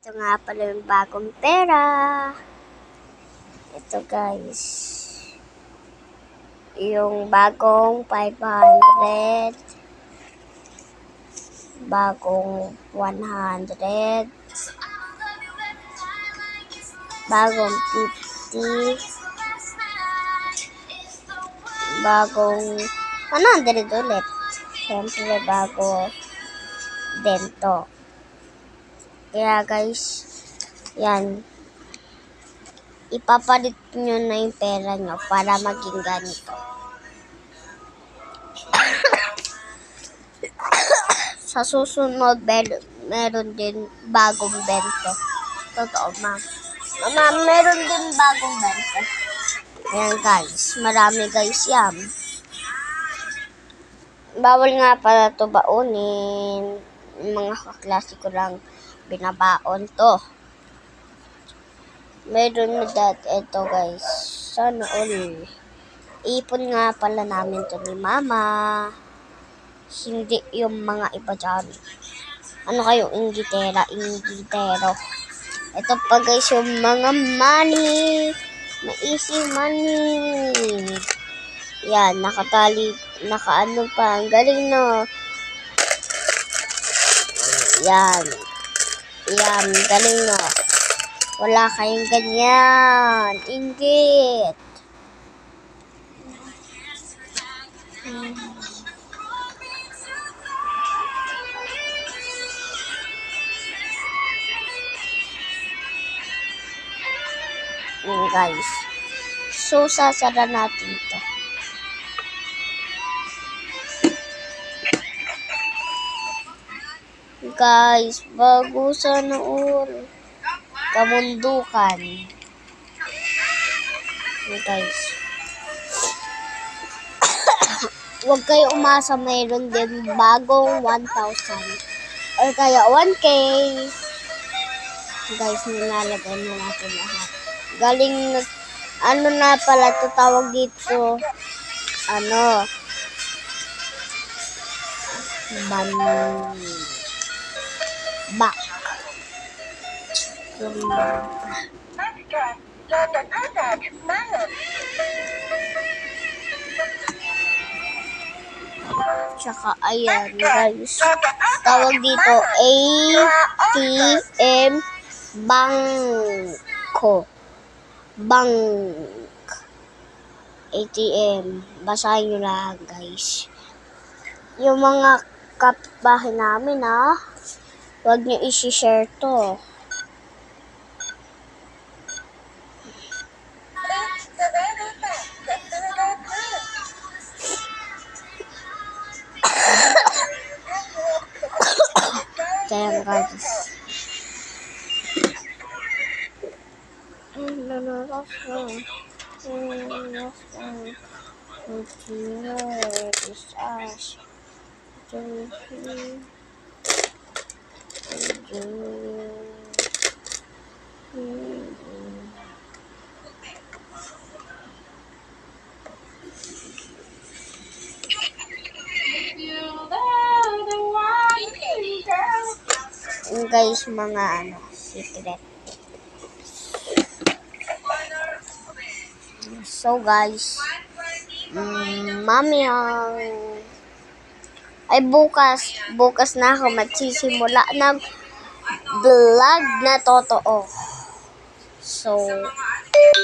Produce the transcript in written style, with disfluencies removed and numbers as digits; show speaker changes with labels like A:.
A: Ito nga pala yung bagong pera. Ito guys. Yung bagong 500. Bagong 100. Bagong 50. Bagong 100 ulit. Siyempre bago din to. Kaya guys, yan. Ipapalit nyo na yung pera nyo para maging ganito. Sa susunod, meron din bagong bento. Totoo, ma'am. Ma'am, meron din bagong bento. Ayan guys, marami guys yan. Bawal nga pala ito baunin. Yung mga kaklase ko lang binabaon to. Meron na dati ito guys. Sana all. Ipon nga pala namin to ni mama. Hindi yung mga iba dyan. Ano kayong inggitera, inggitero. Ito pa guys yung mga money. Na easy money. Yan, nakatali, nakaano pa. Ang galing no. Yan. Yan, galing no. Wala kayong ganyan. Inggit. Guys. So, sasara natin ito. Guys, bago sana all. Kamundukan. Guys. Huwag kayo umasa, mayroon din bagong 1,000. Or kaya 1K. Guys, nilalagay na natin lahat. Galing, ano na pala ito tawag dito? Ano? Back. Tsaka ayan guys. Tawag dito ATM Bangko. Bank. ATM. Basahin nyo lang guys. Yung mga kapitbahay namin huwag nyo isi-share to. Kaya guys. Guys, mga secret. So guys, mami ay bukas na ako magsisimula ng vlog na totoo. So